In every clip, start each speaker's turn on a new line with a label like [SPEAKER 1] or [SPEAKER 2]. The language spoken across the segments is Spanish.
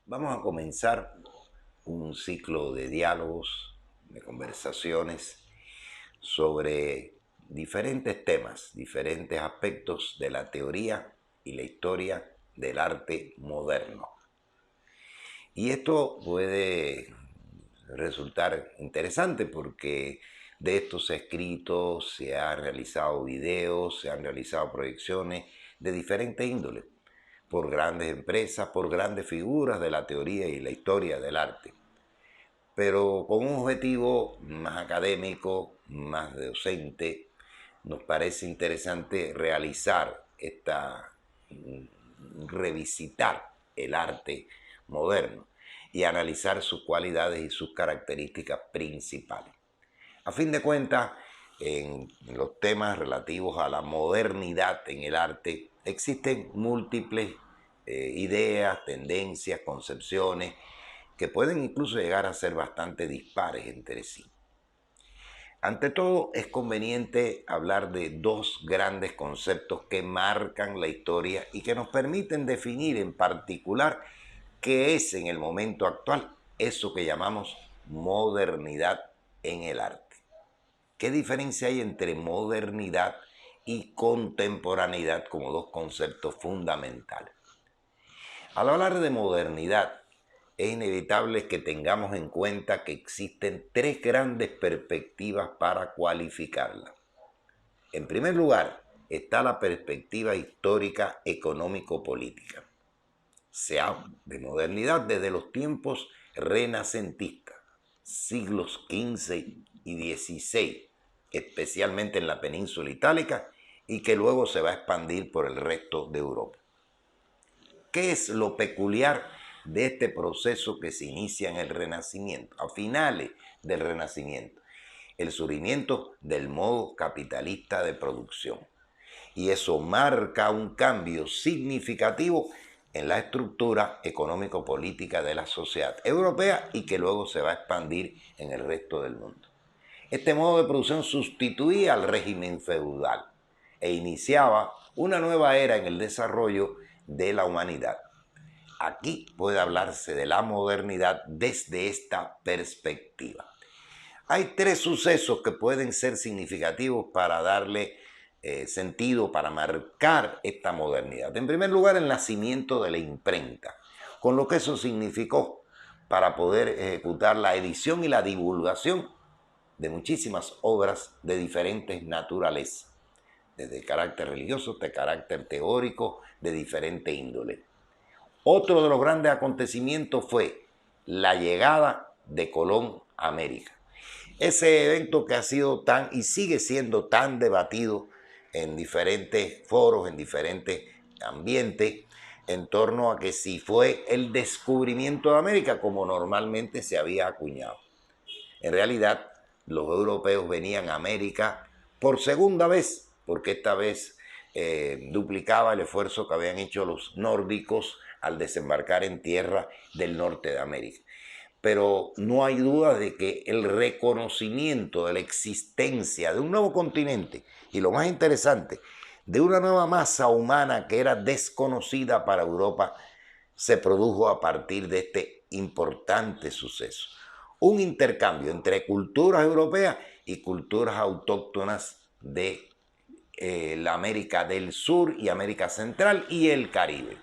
[SPEAKER 1] Vamos a comenzar un ciclo de diálogos, de conversaciones sobre diferentes temas, diferentes aspectos de la teoría y la historia del arte moderno. Y esto puede resultar interesante porque de esto se ha escrito, se han realizado videos, se han realizado proyecciones de diferentes índoles, por grandes empresas, por grandes figuras de la teoría y la historia del arte, pero con un objetivo más académico, más docente. Nos parece interesante realizar revisitar el arte moderno y analizar sus cualidades y sus características principales. A fin de cuentas, en los temas relativos a la modernidad en el arte existen múltiples ideas, tendencias, concepciones que pueden incluso llegar a ser bastante dispares entre sí. Ante todo, es conveniente hablar de dos grandes conceptos que marcan la historia y que nos permiten definir en particular qué es en el momento actual eso que llamamos modernidad en el arte. ¿Qué diferencia hay entre modernidad y contemporaneidad como dos conceptos fundamentales? Al hablar de modernidad, es inevitable que tengamos en cuenta que existen tres grandes perspectivas para cualificarla. En primer lugar, está la perspectiva histórica económico-política. Se habla de modernidad desde los tiempos renacentistas, siglos XV y XVI, especialmente en la península itálica, y que luego se va a expandir por el resto de Europa. ¿Qué es lo peculiar de este proceso que se inicia en el Renacimiento, a finales del Renacimiento? El surgimiento del modo capitalista de producción. Y eso marca un cambio significativo en la estructura económico-política de la sociedad europea y que luego se va a expandir en el resto del mundo. Este modo de producción sustituía al régimen feudal e iniciaba una nueva era en el desarrollo de la humanidad. Aquí puede hablarse de la modernidad desde esta perspectiva. Hay tres sucesos que pueden ser significativos para darle sentido, para marcar esta modernidad. En primer lugar, el nacimiento de la imprenta, con lo que eso significó para poder ejecutar la edición y la divulgación de muchísimas obras de diferentes naturalezas, desde carácter religioso, de carácter teórico, de diferente índole. Otro de los grandes acontecimientos fue la llegada de Colón a América. Ese evento que ha sido tan y sigue siendo tan debatido en diferentes foros, en diferentes ambientes, en torno a que si fue el descubrimiento de América como normalmente se había acuñado. En realidad, los europeos venían a América por segunda vez, porque esta vez duplicaba el esfuerzo que habían hecho los nórdicos al desembarcar en tierra del norte de América. Pero no hay duda de que el reconocimiento de la existencia de un nuevo continente y lo más interesante, de una nueva masa humana que era desconocida para Europa, se produjo a partir de este importante suceso. Un intercambio entre culturas europeas y culturas autóctonas de la América del Sur y América Central y el Caribe.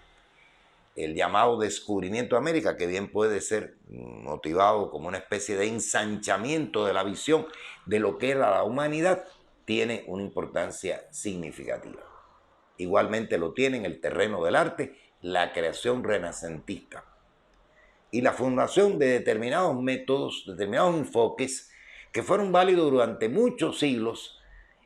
[SPEAKER 1] El llamado descubrimiento de América, que bien puede ser motivado como una especie de ensanchamiento de la visión de lo que era la humanidad, tiene una importancia significativa. Igualmente lo tiene en el terreno del arte la creación renacentista y la fundación de determinados métodos, determinados enfoques que fueron válidos durante muchos siglos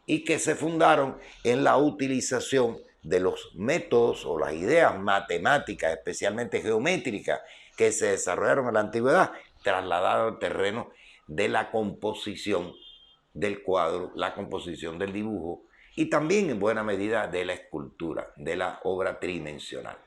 [SPEAKER 1] y que se fundaron en la utilización de los métodos o las ideas matemáticas, especialmente geométricas, que se desarrollaron en la antigüedad, trasladadas al terreno de la composición del cuadro, la composición del dibujo y también en buena medida de la escultura, de la obra tridimensional.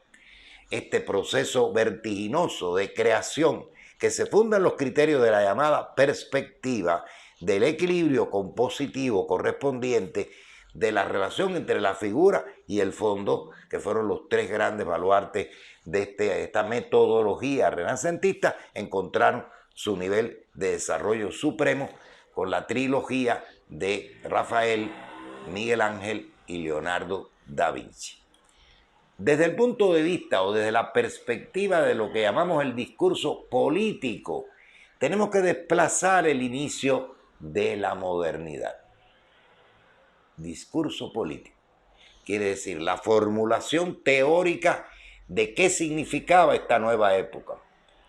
[SPEAKER 1] Este proceso vertiginoso de creación que se funda en los criterios de la llamada perspectiva del equilibrio compositivo correspondiente de la relación entre la figura y el fondo, que fueron los tres grandes baluartes de esta metodología renacentista, encontraron su nivel de desarrollo supremo con la trilogía de Rafael, Miguel Ángel y Leonardo da Vinci. Desde el punto de vista o desde la perspectiva de lo que llamamos el discurso político, tenemos que desplazar el inicio de la modernidad. Discurso político quiere decir la formulación teórica de qué significaba esta nueva época,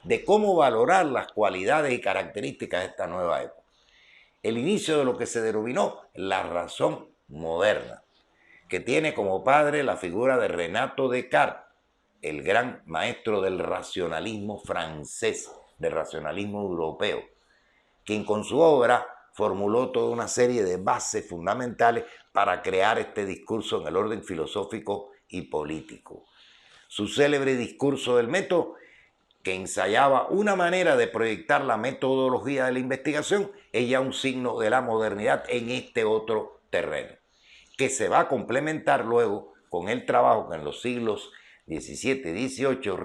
[SPEAKER 1] de cómo valorar las cualidades y características de esta nueva época. El inicio de lo que se denominó la razón moderna, que tiene como padre la figura de Renato Descartes, el gran maestro del racionalismo francés, del racionalismo europeo, quien con su obra formuló toda una serie de bases fundamentales para crear este discurso en el orden filosófico y político. Su célebre discurso del método, que ensayaba una manera de proyectar la metodología de la investigación, es ya un signo de la modernidad en este otro terreno, que se va a complementar luego con el trabajo que en los siglos XVII y XVIII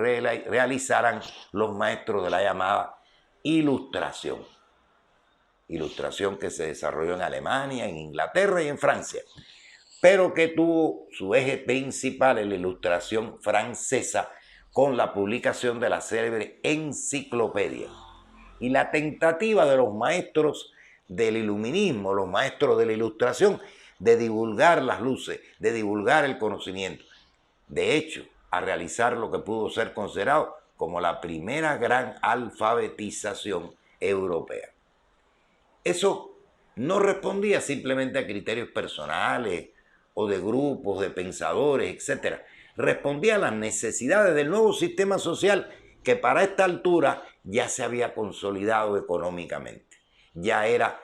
[SPEAKER 1] realizarán los maestros de la llamada Ilustración. Ilustración que se desarrolló en Alemania, en Inglaterra y en Francia, pero que tuvo su eje principal en la Ilustración francesa con la publicación de la célebre Enciclopedia y la tentativa de los maestros del iluminismo, los maestros de la Ilustración, de divulgar las luces, de divulgar el conocimiento. De hecho, a realizar lo que pudo ser considerado como la primera gran alfabetización europea. Eso no respondía simplemente a criterios personales o de grupos, de pensadores, etc. Respondía a las necesidades del nuevo sistema social que para esta altura ya se había consolidado económicamente. Ya era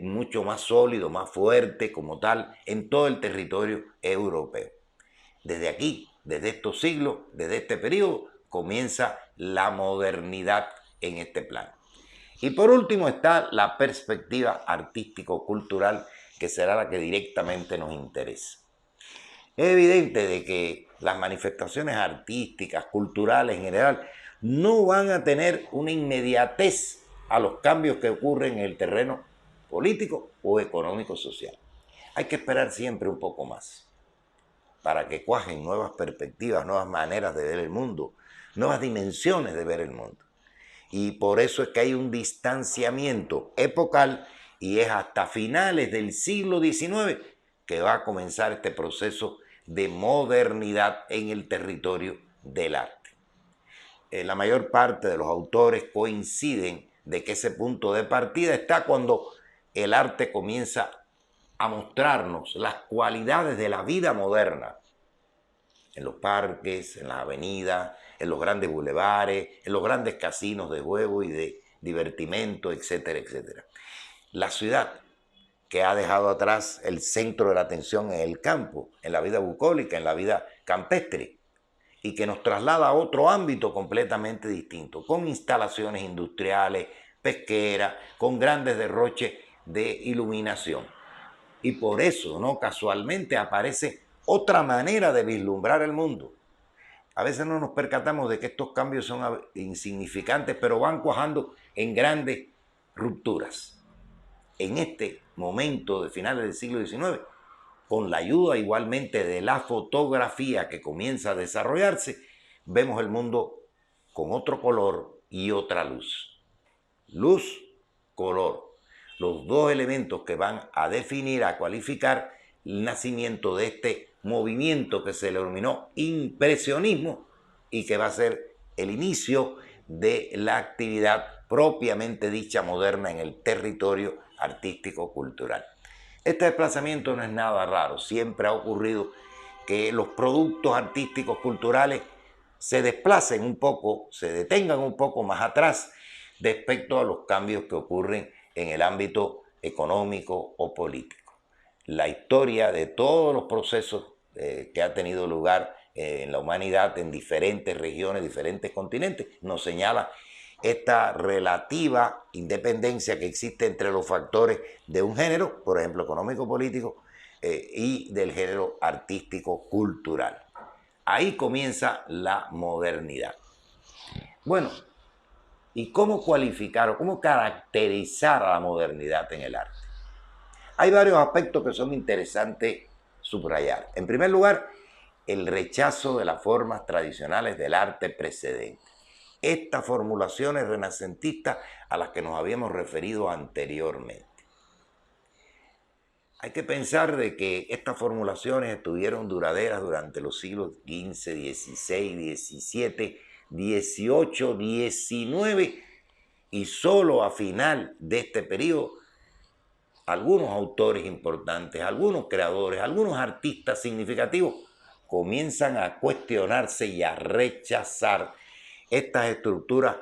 [SPEAKER 1] mucho más sólido, más fuerte como tal en todo el territorio europeo. Desde aquí, desde estos siglos, desde este periodo, comienza la modernidad en este plano. Y por último está la perspectiva artístico-cultural, que será la que directamente nos interesa. Es evidente de que las manifestaciones artísticas, culturales en general, no van a tener una inmediatez a los cambios que ocurren en el terreno político o económico-social. Hay que esperar siempre un poco más para que cuajen nuevas perspectivas, nuevas maneras de ver el mundo, nuevas dimensiones de ver el mundo. Y por eso es que hay un distanciamiento epocal y es hasta finales del siglo XIX que va a comenzar este proceso de modernidad en el territorio del arte. La mayor parte de los autores coinciden de que ese punto de partida está cuando el arte comienza a mostrarnos las cualidades de la vida moderna, en los parques, en las avenidas, en los grandes bulevares, en los grandes casinos de juego y de divertimento, etcétera, etcétera. La ciudad, que ha dejado atrás el centro de la atención en el campo, en la vida bucólica, en la vida campestre, y que nos traslada a otro ámbito completamente distinto, con instalaciones industriales, pesqueras, con grandes derroches de iluminación. Y por eso, ¿no?, casualmente aparece otra manera de vislumbrar el mundo. A veces no nos percatamos de que estos cambios son insignificantes, pero van cuajando en grandes rupturas. En este momento de finales del siglo XIX, con la ayuda igualmente de la fotografía que comienza a desarrollarse, vemos el mundo con otro color y otra luz. Luz, color. Los dos elementos que van a definir, a cualificar el nacimiento de este movimiento que se le denominó impresionismo y que va a ser el inicio de la actividad propiamente dicha moderna en el territorio artístico-cultural. Este desplazamiento no es nada raro, siempre ha ocurrido que los productos artísticos culturales se desplacen un poco, se detengan un poco más atrás respecto a los cambios que ocurren en el ámbito económico o político. La historia de todos los procesos que ha tenido lugar en la humanidad en diferentes regiones, diferentes continentes, nos señala esta relativa independencia que existe entre los factores de un género, por ejemplo económico-político, y del género artístico cultural. Ahí comienza la modernidad. Bueno, ¿y cómo cualificar o cómo caracterizar a la modernidad en el arte? Hay varios aspectos que son interesantes subrayar. En primer lugar, el rechazo de las formas tradicionales del arte precedente. Estas formulaciones renacentistas a las que nos habíamos referido anteriormente. Hay que pensar de que estas formulaciones estuvieron duraderas durante los siglos XV, XVI, XVII, XVIII, XIX y solo a final de este periodo algunos autores importantes, algunos creadores, algunos artistas significativos comienzan a cuestionarse y a rechazar estas estructuras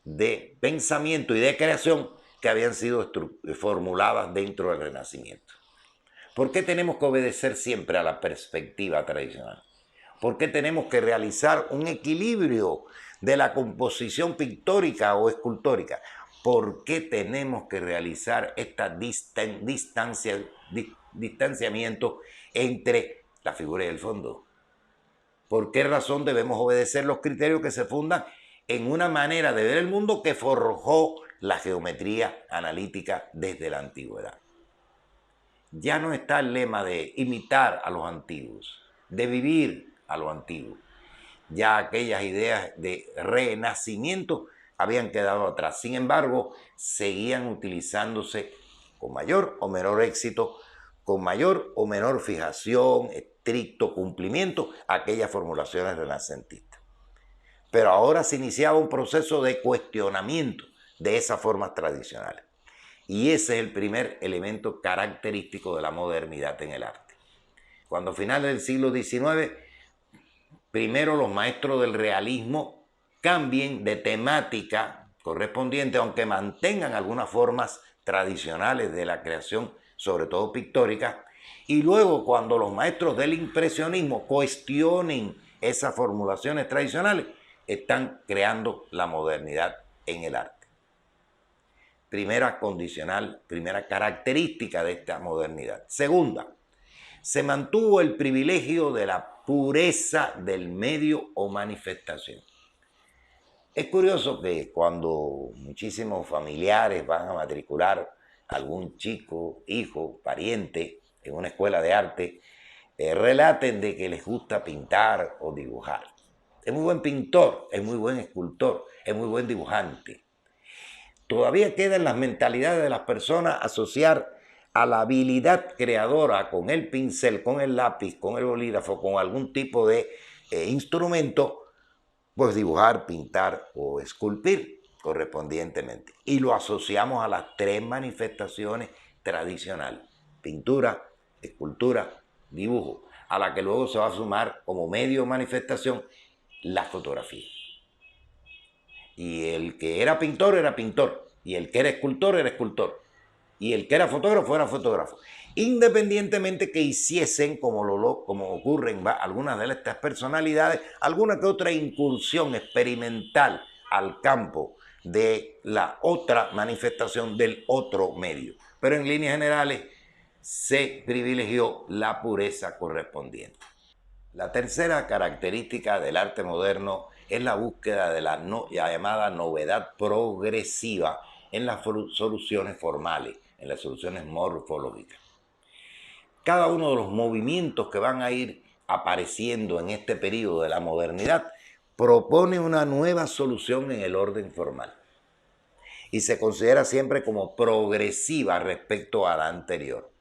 [SPEAKER 1] de pensamiento y de creación que habían sido formuladas dentro del Renacimiento. ¿Por qué tenemos que obedecer siempre a la perspectiva tradicional? ¿Por qué tenemos que realizar un equilibrio de la composición pictórica o escultórica? ¿Por qué tenemos que realizar este distanciamiento entre la figura y el fondo? ¿Por qué razón debemos obedecer los criterios que se fundan en una manera de ver el mundo que forjó la geometría analítica desde la antigüedad? Ya no está el lema de imitar a los antiguos, de vivir a los antiguos. Ya aquellas ideas de renacimiento habían quedado atrás. Sin embargo, seguían utilizándose con mayor o menor éxito, con mayor o menor fijación, estricto cumplimiento, aquellas formulaciones renacentistas. Pero ahora se iniciaba un proceso de cuestionamiento de esas formas tradicionales. Y ese es el primer elemento característico de la modernidad en el arte. Cuando a finales del siglo XIX, primero los maestros del realismo cambien de temática correspondiente, aunque mantengan algunas formas tradicionales de la creación, sobre todo pictórica, y luego cuando los maestros del impresionismo cuestionen esas formulaciones tradicionales, están creando la modernidad en el arte. Primera condicional, primera característica de esta modernidad. Segunda, se mantuvo el privilegio de la pureza del medio o manifestación. Es curioso que cuando muchísimos familiares van a matricular a algún chico, hijo, pariente en una escuela de arte, relaten de que les gusta pintar o dibujar. Es muy buen pintor, es muy buen escultor, es muy buen dibujante. Todavía queda en las mentalidades de las personas asociar a la habilidad creadora con el pincel, con el lápiz, con el bolígrafo, con algún tipo de instrumento, pues dibujar, pintar o esculpir correspondientemente. Y lo asociamos a las tres manifestaciones tradicionales: pintura, escultura, dibujo, a la que luego se va a sumar como medio de manifestación la fotografía. Y el que era pintor, y el que era escultor, y el que era fotógrafo, independientemente que hiciesen, como ocurre en algunas de estas personalidades, alguna que otra incursión experimental al campo de la otra manifestación del otro medio. Pero en líneas generales se privilegió la pureza correspondiente. La tercera característica del arte moderno es la búsqueda de la llamada novedad progresiva en las soluciones formales, en las soluciones morfológicas. Cada uno de los movimientos que van a ir apareciendo en este periodo de la modernidad propone una nueva solución en el orden formal y se considera siempre como progresiva respecto a la anterior.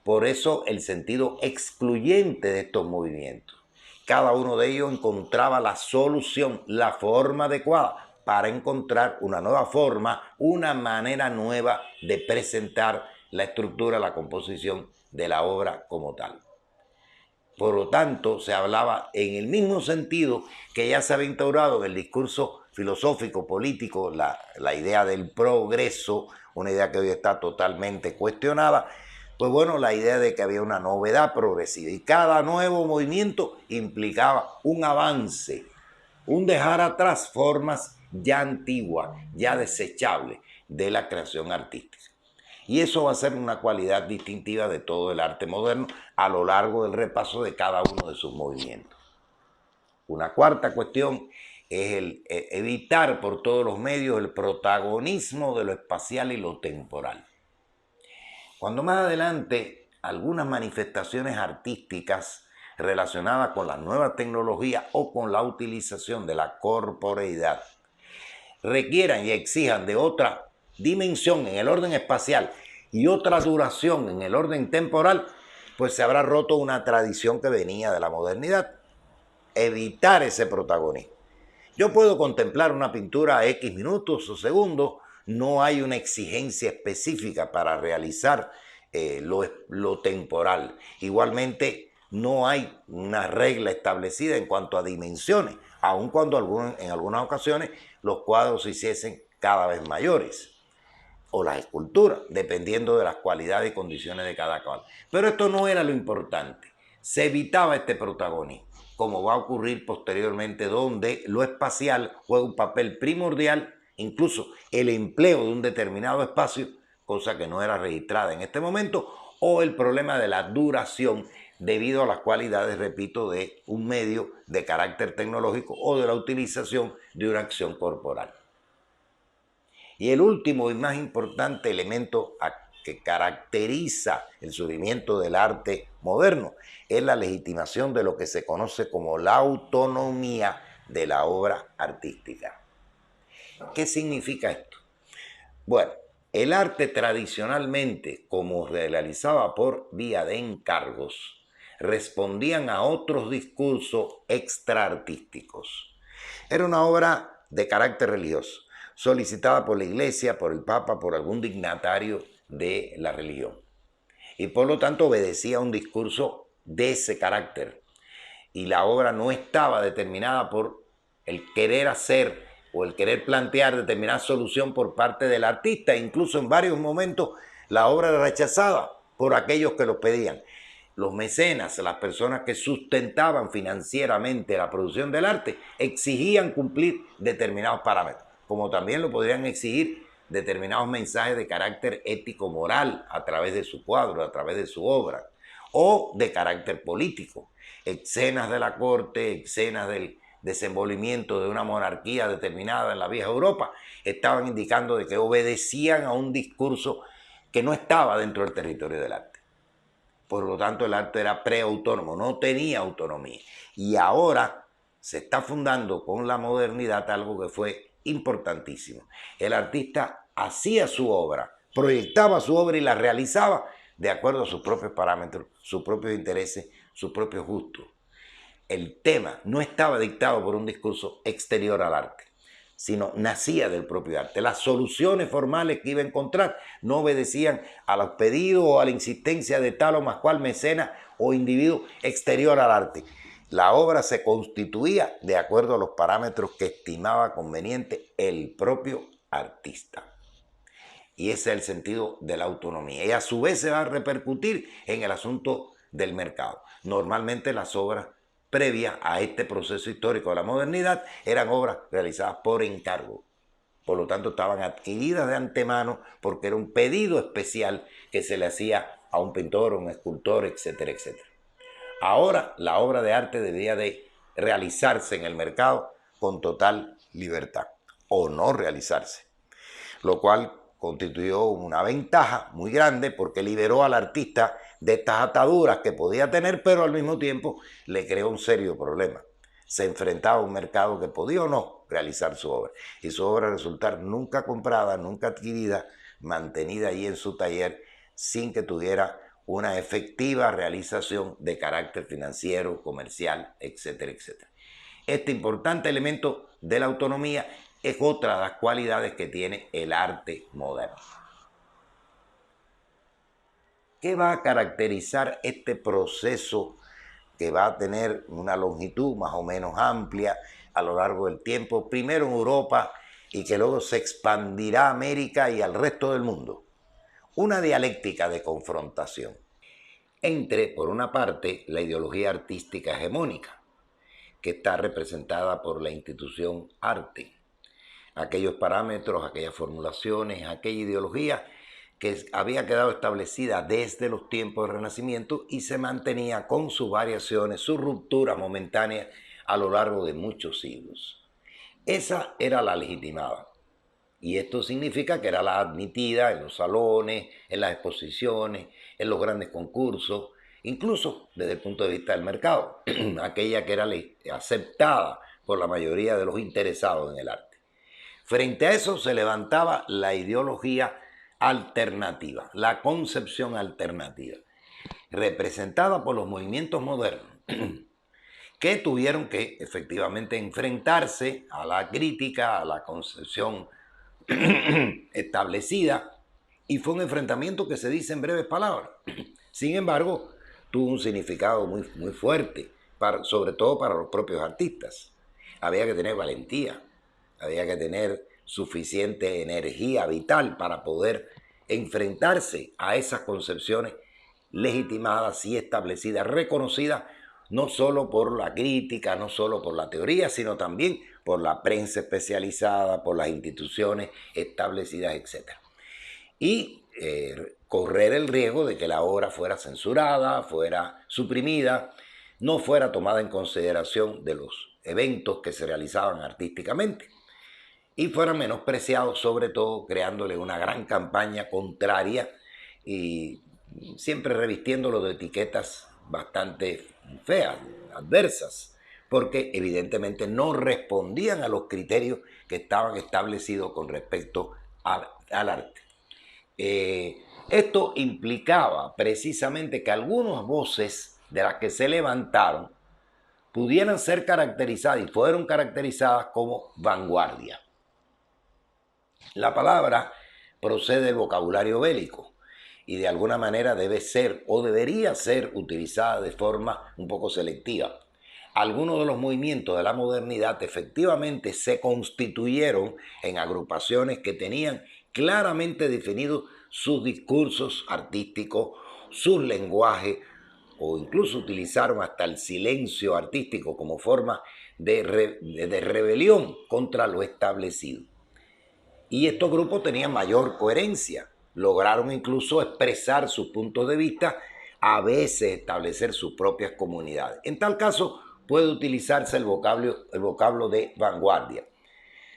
[SPEAKER 1] Por eso el sentido excluyente de estos movimientos. Cada uno de ellos encontraba la solución, la forma adecuada para encontrar una nueva forma, una manera nueva de presentar la estructura, la composición de la obra como tal. Por lo tanto, se hablaba en el mismo sentido que ya se había instaurado en el discurso filosófico, político, la idea del progreso, una idea que hoy está totalmente cuestionada. Pues bueno, la idea de que había una novedad progresiva y cada nuevo movimiento implicaba un avance, un dejar atrás formas ya antiguas, ya desechables de la creación artística. Y eso va a ser una cualidad distintiva de todo el arte moderno a lo largo del repaso de cada uno de sus movimientos. Una cuarta cuestión es el evitar por todos los medios el protagonismo de lo espacial y lo temporal. Cuando más adelante algunas manifestaciones artísticas relacionadas con la nueva tecnología o con la utilización de la corporeidad requieran y exijan de otra dimensión en el orden espacial y otra duración en el orden temporal, pues se habrá roto una tradición que venía de la modernidad. Evitar ese protagonismo. Yo puedo contemplar una pintura a X minutos o segundos, no hay una exigencia específica para realizar lo temporal. Igualmente, no hay una regla establecida en cuanto a dimensiones, aun cuando en algunas ocasiones los cuadros se hiciesen cada vez mayores, o las esculturas, dependiendo de las cualidades y condiciones de cada cual. Pero esto no era lo importante. Se evitaba este protagonismo, como va a ocurrir posteriormente, donde lo espacial juega un papel primordial, incluso el empleo de un determinado espacio, cosa que no era registrada en este momento, o el problema de la duración debido a las cualidades, repito, de un medio de carácter tecnológico o de la utilización de una acción corporal. Y el último y más importante elemento que caracteriza el surgimiento del arte moderno es la legitimación de lo que se conoce como la autonomía de la obra artística. ¿Qué significa esto? Bueno, el arte tradicionalmente, como se realizaba por vía de encargos, respondían a otros discursos extraartísticos. Era una obra de carácter religioso, solicitada por la Iglesia, por el Papa, por algún dignatario de la religión. Y por lo tanto obedecía a un discurso de ese carácter. Y la obra no estaba determinada por el querer hacer o el querer plantear determinada solución por parte del artista. Incluso en varios momentos la obra era rechazada por aquellos que lo pedían. Los mecenas, las personas que sustentaban financieramente la producción del arte, exigían cumplir determinados parámetros, como también lo podrían exigir determinados mensajes de carácter ético-moral a través de su cuadro, a través de su obra, o de carácter político. Escenas de la corte, escenas del desenvolvimiento de una monarquía determinada en la vieja Europa, estaban indicando de que obedecían a un discurso que no estaba dentro del territorio del arte. Por lo tanto, el arte era preautónomo, no tenía autonomía. Y ahora se está fundando con la modernidad algo que fue importantísimo. El artista hacía su obra, proyectaba su obra y la realizaba de acuerdo a sus propios parámetros, sus propios intereses, sus propios gustos. El tema no estaba dictado por un discurso exterior al arte, sino nacía del propio arte. Las soluciones formales que iba a encontrar no obedecían a los pedidos o a la insistencia de tal o más cual mecena o individuo exterior al arte. La obra se constituía de acuerdo a los parámetros que estimaba conveniente el propio artista. Y ese es el sentido de la autonomía. Y a su vez se va a repercutir en el asunto del mercado. Normalmente las obras previas a este proceso histórico de la modernidad eran obras realizadas por encargo. Por lo tanto, estaban adquiridas de antemano porque era un pedido especial que se le hacía a un pintor, a un escultor, etcétera, etcétera. Ahora la obra de arte debía de realizarse en el mercado con total libertad o no realizarse, lo cual constituyó una ventaja muy grande porque liberó al artista de estas ataduras que podía tener, pero al mismo tiempo le creó un serio problema. Se enfrentaba a un mercado que podía o no realizar su obra y su obra resultar nunca comprada, nunca adquirida, mantenida ahí en su taller sin que tuviera una efectiva realización de carácter financiero, comercial, etcétera, etcétera. Este importante elemento de la autonomía es otra de las cualidades que tiene el arte moderno. ¿Qué va a caracterizar este proceso que va a tener una longitud más o menos amplia a lo largo del tiempo? Primero en Europa y que luego se expandirá a América y al resto del mundo. Una dialéctica de confrontación entre, por una parte, la ideología artística hegemónica, que está representada por la institución arte, aquellos parámetros, aquellas formulaciones, aquella ideología que había quedado establecida desde los tiempos del Renacimiento y se mantenía con sus variaciones, sus rupturas momentáneas a lo largo de muchos siglos. Esa era la legitimada. Y esto significa que era la admitida en los salones, en las exposiciones, en los grandes concursos, incluso desde el punto de vista del mercado, aquella que era aceptada por la mayoría de los interesados en el arte. Frente a eso se levantaba la ideología alternativa, la concepción alternativa, representada por los movimientos modernos, que tuvieron que efectivamente enfrentarse a la crítica, a la concepción establecida, y fue un enfrentamiento que se dice en breves palabras. Sin embargo, tuvo un significado muy fuerte, sobre todo para los propios artistas. Había que tener valentía, había que tener suficiente energía vital para poder enfrentarse a esas concepciones legitimadas y establecidas, reconocidas no solo por la crítica, no solo por la teoría, sino también por la prensa especializada, por las instituciones establecidas, etc. Y correr el riesgo de que la obra fuera censurada, fuera suprimida, no fuera tomada en consideración de los eventos que se realizaban artísticamente y fueran menospreciados, sobre todo creándole una gran campaña contraria y siempre revistiéndolo de etiquetas bastante feas, adversas, porque evidentemente no respondían a los criterios que estaban establecidos con respecto al arte. Esto implicaba precisamente que algunas voces de las que se levantaron pudieran ser caracterizadas y fueron caracterizadas como vanguardia. La palabra procede del vocabulario bélico y de alguna manera debe ser o debería ser utilizada de forma un poco selectiva. Algunos de los movimientos de la modernidad efectivamente se constituyeron en agrupaciones que tenían claramente definidos sus discursos artísticos, sus lenguajes, o incluso utilizaron hasta el silencio artístico como forma de rebelión contra lo establecido. Y estos grupos tenían mayor coherencia, lograron incluso expresar sus puntos de vista, a veces establecer sus propias comunidades. En tal caso puede utilizarse el vocablo de vanguardia.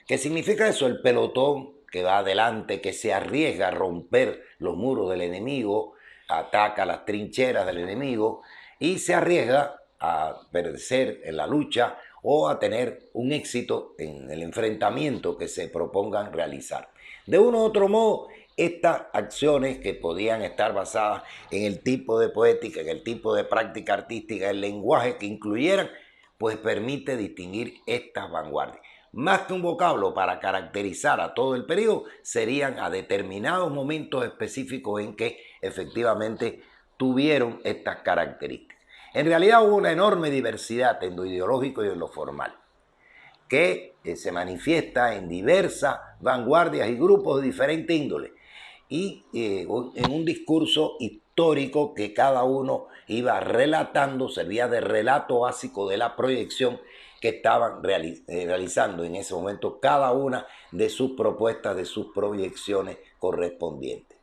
[SPEAKER 1] ¿Qué significa eso? El pelotón que va adelante, que se arriesga a romper los muros del enemigo, ataca las trincheras del enemigo y se arriesga a perecer en la lucha o a tener un éxito en el enfrentamiento que se propongan realizar. De uno u otro modo, estas acciones que podían estar basadas en el tipo de poética, en el tipo de práctica artística, el lenguaje que incluyeran, pues permite distinguir estas vanguardias. Más que un vocablo para caracterizar a todo el periodo, serían a determinados momentos específicos en que efectivamente tuvieron estas características. En realidad hubo una enorme diversidad en lo ideológico y en lo formal, que se manifiesta en diversas vanguardias y grupos de diferente índole, y en un discurso histórico que cada uno iba relatando, servía de relato básico de la proyección que estaban realizando en ese momento cada una de sus propuestas, de sus proyecciones correspondientes.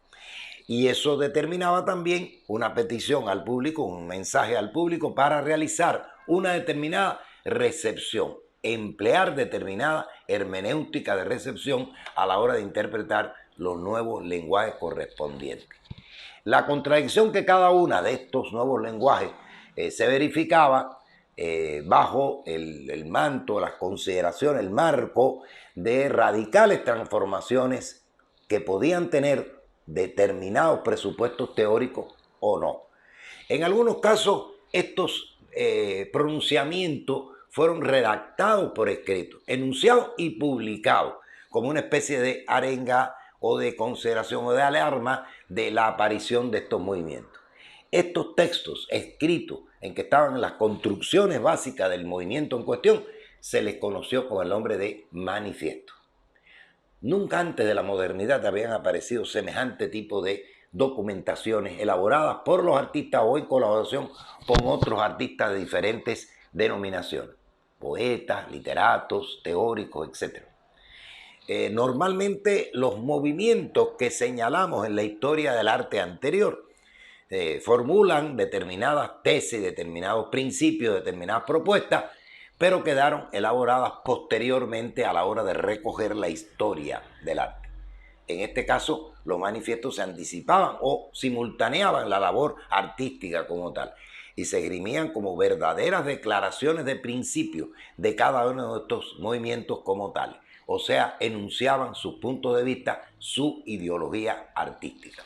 [SPEAKER 1] Y eso determinaba también una petición al público, un mensaje al público para realizar una determinada recepción, emplear determinada hermenéutica de recepción a la hora de interpretar los nuevos lenguajes correspondientes. La contradicción que cada una de estos nuevos lenguajes se verificaba bajo el manto, las consideraciones, el marco de radicales transformaciones que podían tener determinados presupuestos teóricos o no. En algunos casos, estos pronunciamientos fueron redactados por escrito, enunciados y publicados como una especie de arenga o de consideración o de alarma de la aparición de estos movimientos. Estos textos escritos en que estaban las construcciones básicas del movimiento en cuestión se les conoció con el nombre de manifiesto. Nunca antes de la modernidad habían aparecido semejante tipo de documentaciones elaboradas por los artistas o en colaboración con otros artistas de diferentes denominaciones, poetas, literatos, teóricos, etc. normalmente los movimientos que señalamos en la historia del arte anterior. Formulan determinadas tesis, determinados principios, determinadas propuestas, pero quedaron elaboradas posteriormente a la hora de recoger la historia del arte. En este caso, los manifiestos se anticipaban o simultaneaban la labor artística como tal y se esgrimían como verdaderas declaraciones de principio de cada uno de estos movimientos como tales. O sea, enunciaban sus puntos de vista, su ideología artística.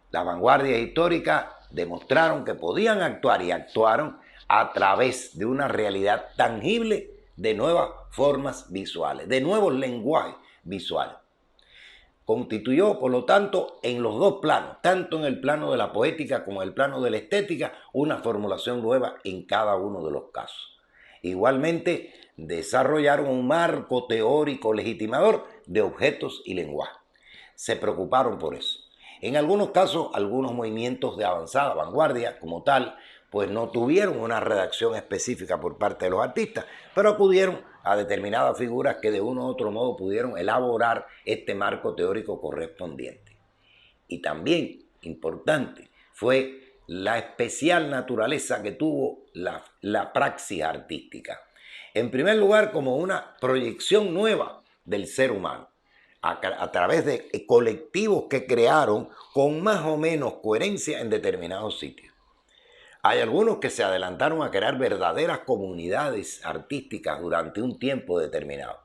[SPEAKER 1] Las vanguardias históricas demostraron que podían actuar y actuaron a través de una realidad tangible de nuevas formas visuales, de nuevos lenguajes visuales. Constituyó, por lo tanto, en los dos planos, tanto en el plano de la poética como en el plano de la estética, una formulación nueva en cada uno de los casos. Igualmente, desarrollaron un marco teórico legitimador de objetos y lenguaje. Se preocuparon por eso. En algunos casos, algunos movimientos de avanzada vanguardia como tal, pues no tuvieron una redacción específica por parte de los artistas, pero acudieron a determinadas figuras que de uno u otro modo pudieron elaborar este marco teórico correspondiente. Y también, importante, fue la especial naturaleza que tuvo la praxis artística. En primer lugar, como una proyección nueva del ser humano, a través de colectivos que crearon con más o menos coherencia en determinados sitios. Hay algunos que se adelantaron a crear verdaderas comunidades artísticas durante un tiempo determinado,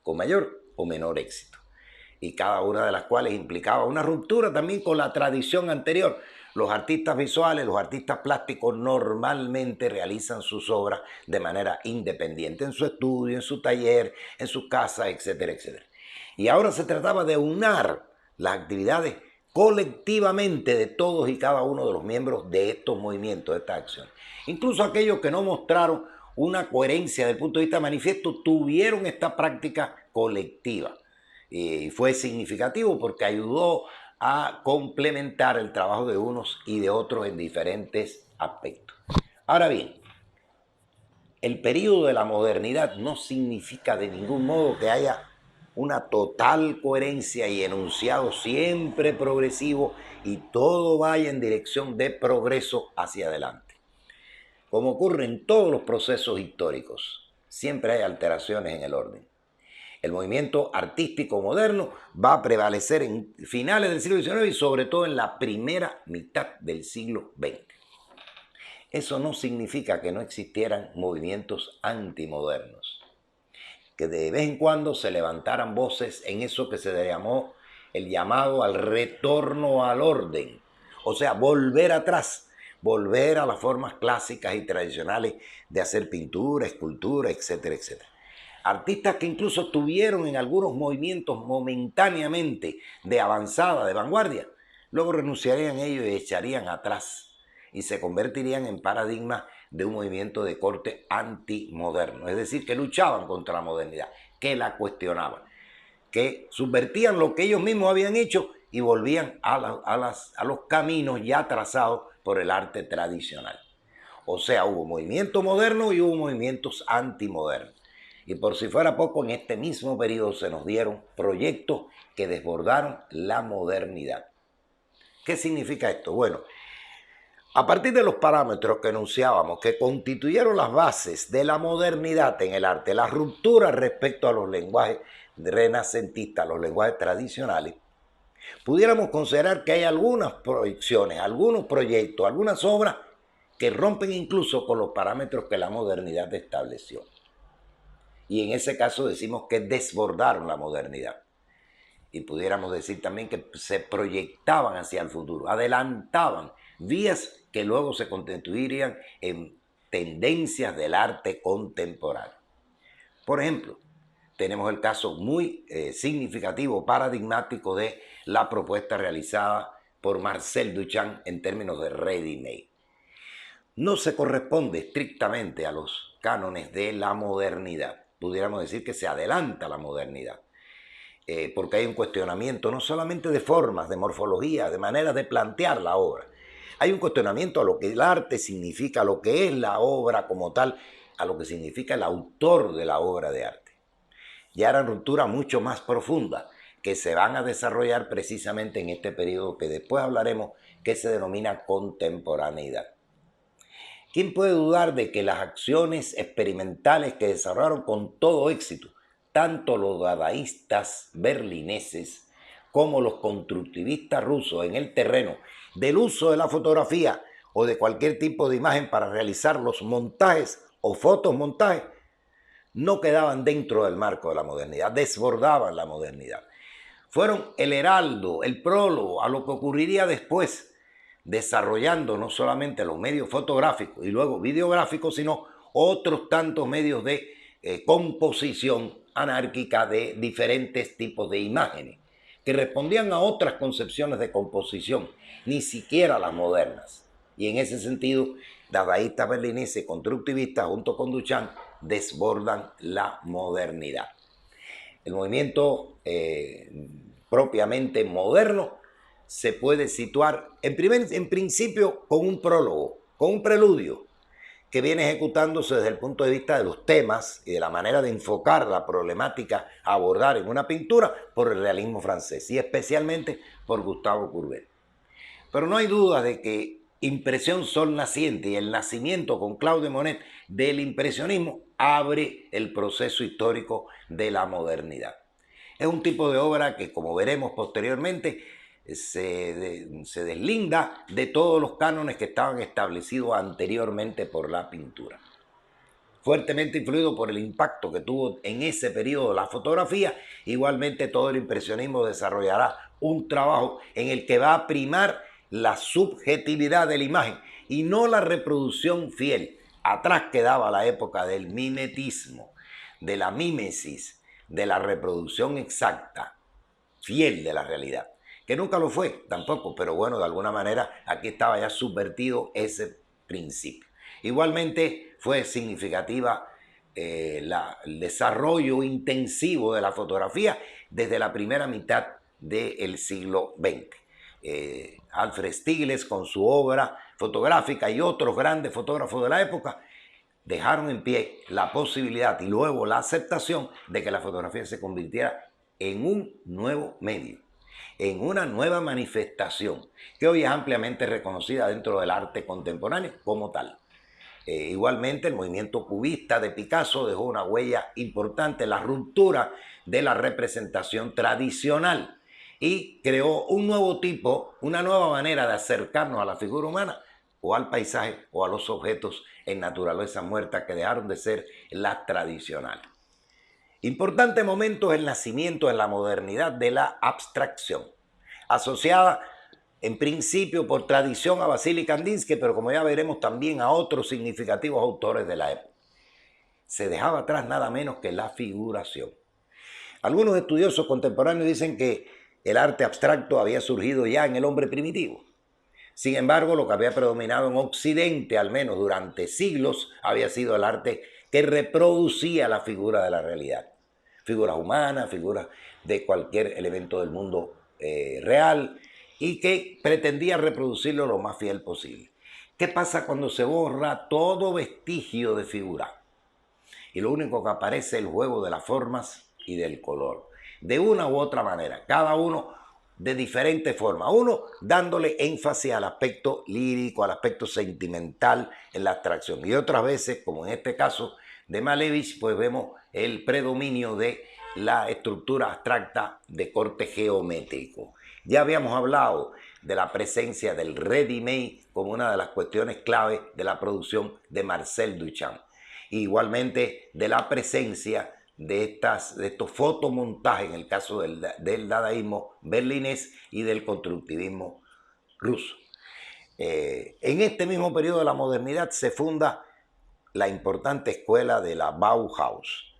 [SPEAKER 1] con mayor o menor éxito, y cada una de las cuales implicaba una ruptura también con la tradición anterior. Los artistas visuales, los artistas plásticos normalmente realizan sus obras de manera independiente, en su estudio, en su taller, en su casa, etcétera, etcétera. Y ahora se trataba de unar las actividades colectivamente de todos y cada uno de los miembros de estos movimientos, de estas acciones. Incluso aquellos que no mostraron una coherencia desde el punto de vista manifiesto tuvieron esta práctica colectiva. Y fue significativo porque ayudó a complementar el trabajo de unos y de otros en diferentes aspectos. Ahora bien, el periodo de la modernidad no significa de ningún modo que haya una total coherencia y enunciado siempre progresivo y todo vaya en dirección de progreso hacia adelante. Como ocurre en todos los procesos históricos, siempre hay alteraciones en el orden. El movimiento artístico moderno va a prevalecer en finales del siglo XIX y sobre todo en la primera mitad del siglo XX. Eso no significa que no existieran movimientos antimodernos, que de vez en cuando se levantaran voces en eso que se llamó el llamado al retorno al orden, o sea, volver atrás, volver a las formas clásicas y tradicionales de hacer pintura, escultura, etcétera, etcétera. Artistas que incluso tuvieron en algunos movimientos momentáneamente de avanzada, de vanguardia, luego renunciarían a ellos y echarían atrás y se convertirían en paradigmas de un movimiento de corte antimoderno, es decir, que luchaban contra la modernidad, que la cuestionaban, que subvertían lo que ellos mismos habían hecho y volvían a los caminos ya trazados por el arte tradicional. O sea, hubo movimiento moderno y hubo movimientos antimodernos. Y por si fuera poco, en este mismo periodo se nos dieron proyectos que desbordaron la modernidad. ¿Qué significa esto? Bueno, a partir de los parámetros que enunciábamos, que constituyeron las bases de la modernidad en el arte, la ruptura respecto a los lenguajes renacentistas, los lenguajes tradicionales, pudiéramos considerar que hay algunas proyecciones, algunos proyectos, algunas obras que rompen incluso con los parámetros que la modernidad estableció. Y en ese caso decimos que desbordaron la modernidad. Y pudiéramos decir también que se proyectaban hacia el futuro, adelantaban vías que luego se constituirían en tendencias del arte contemporáneo. Por ejemplo, tenemos el caso muy significativo, paradigmático de la propuesta realizada por Marcel Duchamp en términos de ready-made. No se corresponde estrictamente a los cánones de la modernidad. Pudiéramos decir que se adelanta la modernidad, porque hay un cuestionamiento no solamente de formas, de morfología, de maneras de plantear la obra. Hay un cuestionamiento a lo que el arte significa, a lo que es la obra como tal, a lo que significa el autor de la obra de arte. Ya eran rupturas mucho más profundas que se van a desarrollar precisamente en este periodo que después hablaremos, que se denomina contemporaneidad. ¿Quién puede dudar de que las acciones experimentales que desarrollaron con todo éxito, tanto los dadaístas berlineses como los constructivistas rusos en el terreno del uso de la fotografía o de cualquier tipo de imagen para realizar los montajes o fotomontajes, no quedaban dentro del marco de la modernidad, desbordaban la modernidad? Fueron el heraldo, el prólogo a lo que ocurriría después, desarrollando no solamente los medios fotográficos y luego videográficos, sino otros tantos medios de composición anárquica de diferentes tipos de imágenes, que respondían a otras concepciones de composición, ni siquiera las modernas. Y en ese sentido, dadaístas berlineses, constructivistas, junto con Duchamp, desbordan la modernidad. El movimiento propiamente moderno se puede situar en principio con un prólogo, con un preludio que viene ejecutándose desde el punto de vista de los temas y de la manera de enfocar la problemática a abordar en una pintura por el realismo francés y especialmente por Gustave Courbet. Pero no hay duda de que Impresión Sol Naciente y el nacimiento con Claude Monet del impresionismo abre el proceso histórico de la modernidad. Es un tipo de obra que, como veremos posteriormente, se deslinda de todos los cánones que estaban establecidos anteriormente por la pintura. Fuertemente influido por el impacto que tuvo en ese periodo la fotografía, igualmente todo el impresionismo desarrollará un trabajo en el que va a primar la subjetividad de la imagen y no la reproducción fiel. Atrás quedaba la época del mimetismo, de la mímesis, de la reproducción exacta, fiel de la realidad, que nunca lo fue tampoco, pero bueno, de alguna manera aquí estaba ya subvertido ese principio. Igualmente fue significativa el desarrollo intensivo de la fotografía desde la primera mitad del siglo XX. Alfred Stieglitz con su obra fotográfica y otros grandes fotógrafos de la época dejaron en pie la posibilidad y luego la aceptación de que la fotografía se convirtiera en un nuevo medio, en una nueva manifestación que hoy es ampliamente reconocida dentro del arte contemporáneo como tal. Igualmente el movimiento cubista de Picasso dejó una huella importante en la ruptura de la representación tradicional y creó un nuevo tipo, una nueva manera de acercarnos a la figura humana o al paisaje o a los objetos en naturaleza muerta que dejaron de ser las tradicionales. Importante momento es el nacimiento en la modernidad de la abstracción, asociada en principio por tradición a Vasily Kandinsky, pero como ya veremos también a otros significativos autores de la época. Se dejaba atrás nada menos que la figuración. Algunos estudiosos contemporáneos dicen que el arte abstracto había surgido ya en el hombre primitivo. Sin embargo, lo que había predominado en Occidente, al menos durante siglos, había sido el arte que reproducía la figura de la realidad. Figuras humanas, figuras de cualquier elemento del mundo real, y que pretendía reproducirlo lo más fiel posible. ¿Qué pasa cuando se borra todo vestigio de figura? Y lo único que aparece es el juego de las formas y del color. De una u otra manera, cada uno de diferente forma. Uno dándole énfasis al aspecto lírico, al aspecto sentimental en la abstracción. Y otras veces, como en este caso de Malevich, pues vemos el predominio de la estructura abstracta de corte geométrico. Ya habíamos hablado de la presencia del ready-made como una de las cuestiones clave de la producción de Marcel Duchamp. Igualmente de la presencia de estos fotomontajes en el caso del dadaísmo berlinés y del constructivismo ruso. En este mismo periodo de la modernidad se funda la importante escuela de la Bauhaus,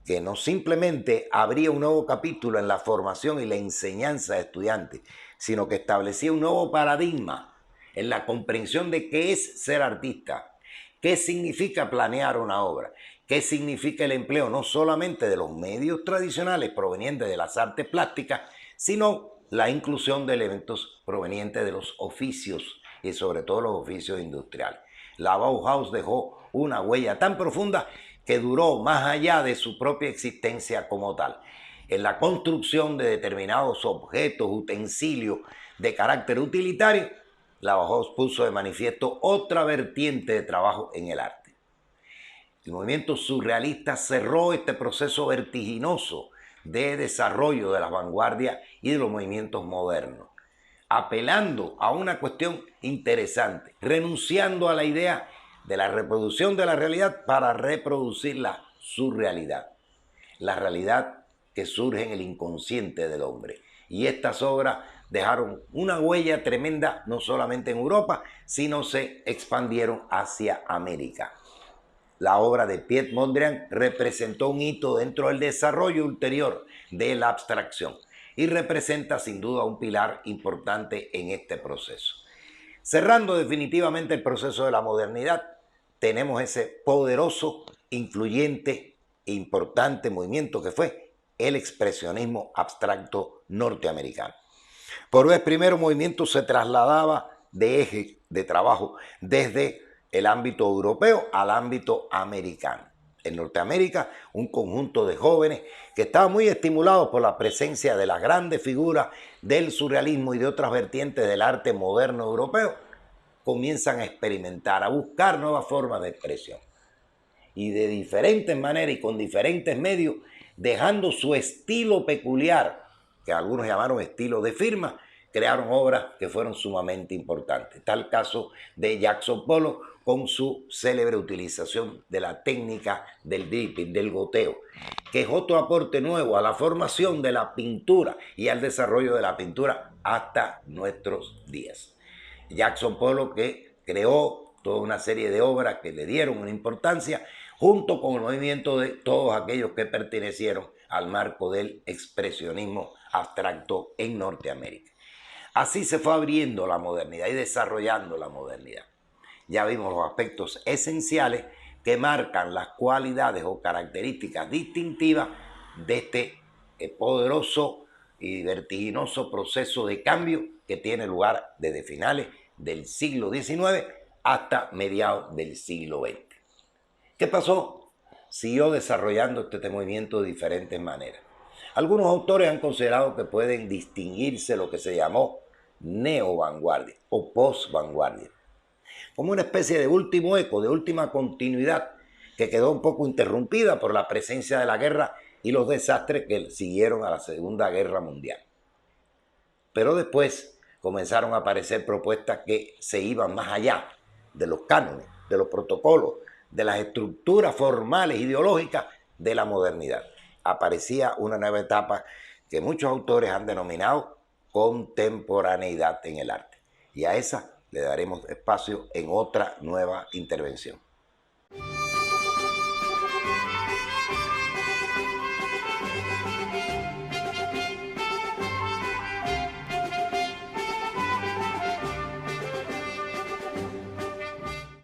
[SPEAKER 1] que no simplemente abría un nuevo capítulo en la formación y la enseñanza de estudiantes, sino que establecía un nuevo paradigma en la comprensión de qué es ser artista, qué significa planear una obra, qué significa el empleo no solamente de los medios tradicionales provenientes de las artes plásticas, sino la inclusión de elementos provenientes de los oficios y sobre todo los oficios industriales. La Bauhaus dejó una huella tan profunda que duró más allá de su propia existencia como tal. En la construcción de determinados objetos, utensilios de carácter utilitario, la Bauhaus puso de manifiesto otra vertiente de trabajo en el arte. El movimiento surrealista cerró este proceso vertiginoso de desarrollo de las vanguardias y de los movimientos modernos, apelando a una cuestión interesante, renunciando a la idea de la reproducción de la realidad para reproducir la surrealidad, la realidad que surge en el inconsciente del hombre. Y estas obras dejaron una huella tremenda no solamente en Europa, sino se expandieron hacia América. La obra de Piet Mondrian representó un hito dentro del desarrollo ulterior de la abstracción y representa sin duda un pilar importante en este proceso. Cerrando definitivamente el proceso de la modernidad, tenemos ese poderoso, influyente e importante movimiento que fue el expresionismo abstracto norteamericano. Por vez primero, el movimiento se trasladaba de eje de trabajo desde el ámbito europeo al ámbito americano. En Norteamérica, un conjunto de jóvenes que estaban muy estimulados por la presencia de las grandes figuras del surrealismo y de otras vertientes del arte moderno europeo, comienzan a experimentar, a buscar nuevas formas de expresión. Y de diferentes maneras y con diferentes medios, dejando su estilo peculiar, que algunos llamaron estilo de firma, crearon obras que fueron sumamente importantes. Tal caso de Jackson Pollock con su célebre utilización de la técnica del dripping, del goteo, que es otro aporte nuevo a la formación de la pintura y al desarrollo de la pintura hasta nuestros días. Jackson Pollock, que creó toda una serie de obras que le dieron una importancia, junto con el movimiento de todos aquellos que pertenecieron al marco del expresionismo abstracto en Norteamérica. Así se fue abriendo la modernidad y desarrollando la modernidad. Ya vimos los aspectos esenciales que marcan las cualidades o características distintivas de este poderoso y vertiginoso proceso de cambio que tiene lugar desde finales del siglo XIX hasta mediados del siglo XX. ¿Qué pasó? Siguió desarrollando este movimiento de diferentes maneras. Algunos autores han considerado que pueden distinguirse lo que se llamó neovanguardia o posvanguardia, como una especie de último eco, de última continuidad, que quedó un poco interrumpida por la presencia de la guerra y los desastres que siguieron a la Segunda Guerra Mundial. Pero después comenzaron a aparecer propuestas que se iban más allá de los cánones, de los protocolos, de las estructuras formales ideológicas de la modernidad. Aparecía una nueva etapa que muchos autores han denominado contemporaneidad en el arte. Y a esa le daremos espacio en otra nueva intervención.